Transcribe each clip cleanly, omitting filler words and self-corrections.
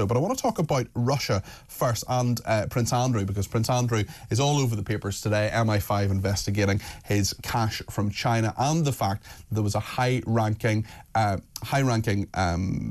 But I want to talk about Russia first and Prince Andrew, because Prince Andrew is all over the papers today. MI5 investigating his cash from China and the fact that there was a high-ranking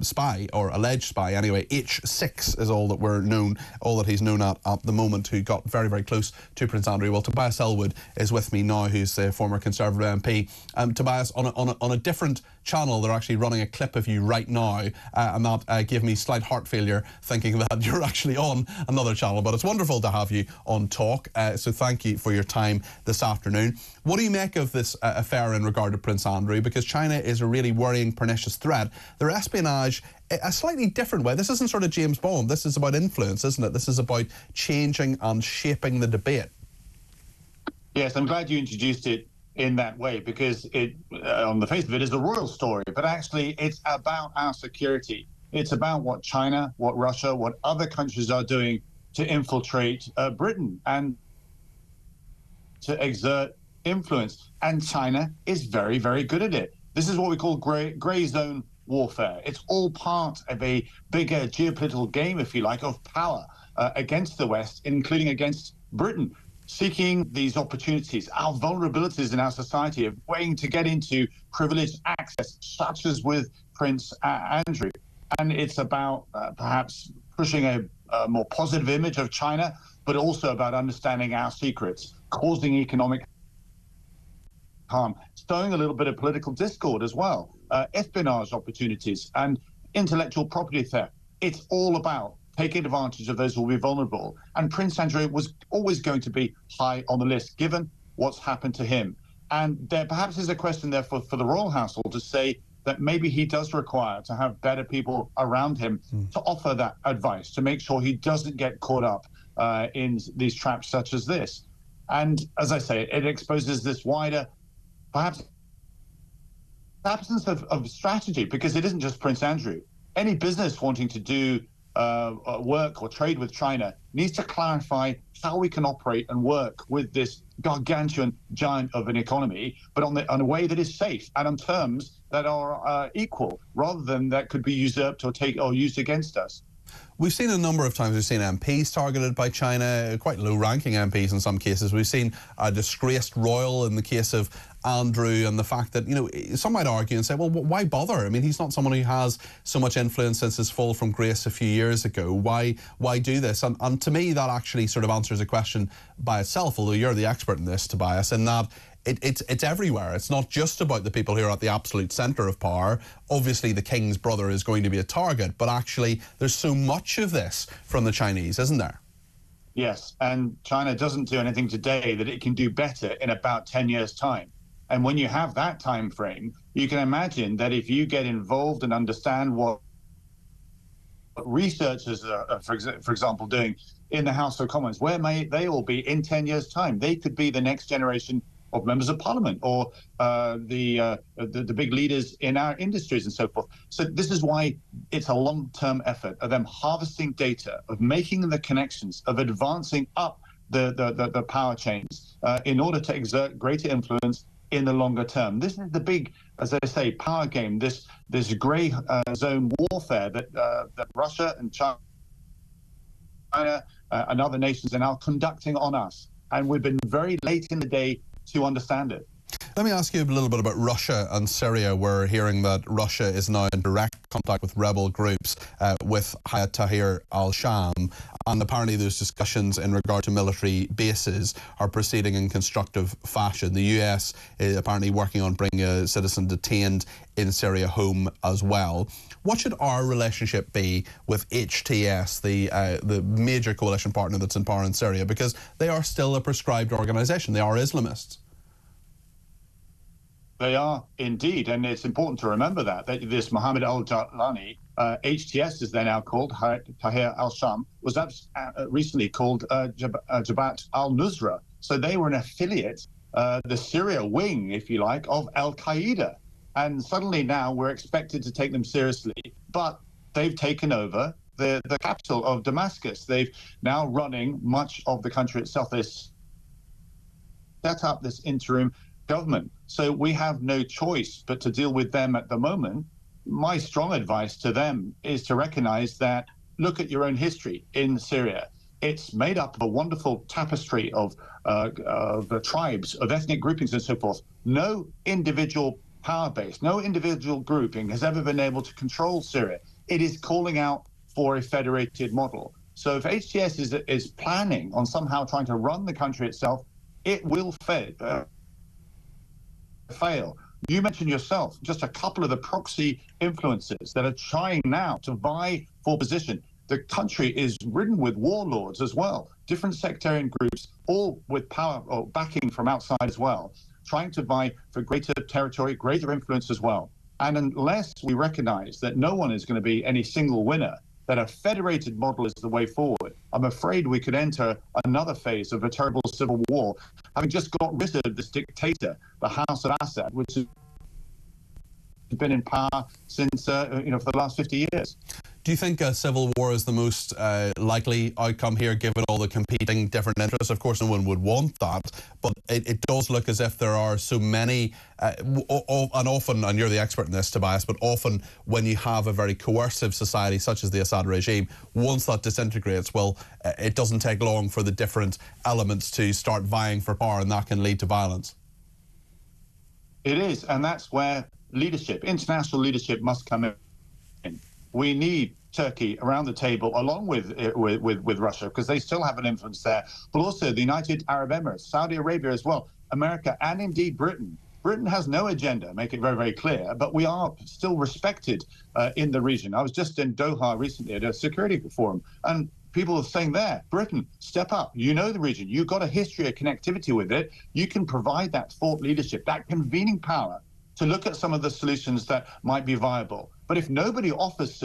spy, or alleged spy anyway, H6 is all that he's known at the moment, who got very, very close to Prince Andrew. Well, Tobias Elwood is with me now, who's a former Conservative MP. Tobias, on a different channel, they're actually running a clip of you right now, and that gave me slight heart failure thinking that you're actually on another channel. But it's wonderful to have you on Talk, so thank you for your time this afternoon. What do you make of this affair in regard to Prince Andrew? Because China is a really worrying, pernicious threat. Their espionage, a slightly different way. This isn't sort of James Bond. This is about influence, isn't it? This is about changing and shaping the debate. Yes, I'm glad you introduced it in that way, because it, on the face of it, is a royal story, but actually it's about our security. It's about what China, what Russia, what other countries are doing to infiltrate Britain and to exert influence. And China is very, very good at it. This is what we call grey zone warfare. It's all part of a bigger geopolitical game, if you like, of power against the West, including against Britain, seeking these opportunities, our vulnerabilities in our society of waiting to get into privileged access, such as with Prince Andrew. And it's about perhaps pushing a more positive image of China, but also about understanding our secrets, causing economic harm, sowing a little bit of political discord as well, espionage opportunities and intellectual property theft. It's all about taking advantage of those who will be vulnerable. And Prince Andrew was always going to be high on the list, given what's happened to him. And there perhaps is a question there for the royal household to say that maybe he does require to have better people around him to offer that advice, to make sure he doesn't get caught up in these traps such as this. And as I say, it exposes this wider, perhaps, absence of strategy, because it isn't just Prince Andrew. Any business wanting to do work or trade with China needs to clarify how we can operate and work with this gargantuan giant of an economy, but on a way that is safe and on terms that are equal, rather than that could be usurped or used against us. We've seen a number of times, we've seen MPs targeted by China, quite low-ranking MPs in some cases. We've seen a disgraced royal in the case of Andrew, and the fact that, you know, some might argue and say, well, why bother? I mean, he's not someone who has so much influence since his fall from grace a few years ago. Why do this? And to me, that actually sort of answers a question by itself, although you're the expert in this, Tobias, in that it's everywhere. It's not just about the people who are at the absolute centre of power. Obviously, the king's brother is going to be a target, but actually there's so much of this from the Chinese, isn't there? Yes, and China doesn't do anything today that it can do better in about 10 years' time. And when you have that time frame, you can imagine that if you get involved and understand what researchers are, for example, doing in the House of Commons, where may they all be in 10 years' time? They could be the next generation of members of parliament, or the big leaders in our industries and so forth. So this is why it's a long-term effort of them harvesting data, of making the connections, of advancing up the power chains in order to exert greater influence in the longer term. This is the big, as I say, power game, this grey zone warfare that Russia and China and other nations are now conducting on us. And we've been very late in the day to understand it. Let me ask you a little bit about Russia and Syria. We're hearing that Russia is now in direct contact with rebel groups, with Hayat Tahrir al-Sham, and apparently those discussions in regard to military bases are proceeding in constructive fashion. The US is apparently working on bringing a citizen detained in Syria home as well. What should our relationship be with HTS, the major coalition partner that's in power in Syria? Because they are still a proscribed organisation. They are Islamists. They are indeed, and it's important to remember that this Mohammed al-Jalani, HTS is then now called, Tahrir al-Sham, was recently called Jabhat al-Nusra. So they were an affiliate, the Syria wing, if you like, of al-Qaeda. And suddenly now we're expected to take them seriously. But they've taken over the capital of Damascus. They've now running much of the country itself. They set up this interim government. So we have no choice but to deal with them at the moment. My strong advice to them is to recognize that look at your own history in Syria. It's made up of a wonderful tapestry of tribes, of ethnic groupings and so forth. No individual power base, no individual grouping has ever been able to control Syria. It is calling out for a federated model. So if HTS is planning on somehow trying to run the country itself, it will fail. You mentioned yourself just a couple of the proxy influences that are trying now to vie for position. The country is ridden with warlords as well, different sectarian groups, all with power or backing from outside as well, trying to vie for greater territory, greater influence as well. And unless we recognize that no one is going to be any single winner, that a federated model is the way forward, I'm afraid we could enter another phase of a terrible civil war, having just got rid of this dictator, the House of Assad, which has been in power since, for the last 50 years. Do you think a civil war is the most likely outcome here, given all the competing different interests? Of course, no one would want that, but it does look as if there are so many, and often, and you're the expert in this, Tobias, but often when you have a very coercive society such as the Assad regime, once that disintegrates, well, it doesn't take long for the different elements to start vying for power, and that can lead to violence. It is, and that's where leadership, international leadership, must come in. We need Turkey around the table, along with Russia, because they still have an influence there, but also the United Arab Emirates, Saudi Arabia as well, America, and indeed Britain. Britain has no agenda, make it very, very clear, but we are still respected in the region. I was just in Doha recently at a security forum, and people are saying there, Britain, step up. You know the region. You've got a history of connectivity with it. You can provide that thought leadership, that convening power to look at some of the solutions that might be viable. But if nobody offers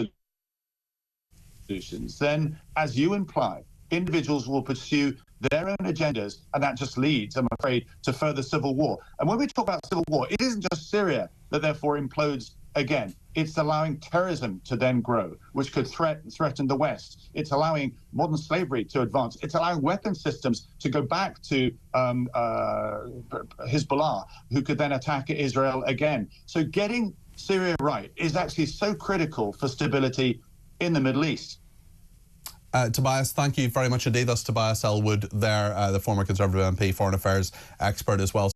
solutions, then, as you imply, individuals will pursue their own agendas, and that just leads, I'm afraid, to further civil war. And when we talk about civil war, it isn't just Syria that therefore implodes again. It's allowing terrorism to then grow, which could threaten the West. It's allowing modern slavery to advance. It's allowing weapon systems to go back to Hezbollah, who could then attack Israel again. So getting Syria right is actually so critical for stability in the Middle East. Tobias, thank you very much indeed. That's Tobias Elwood there, the former Conservative MP, Foreign Affairs expert as well.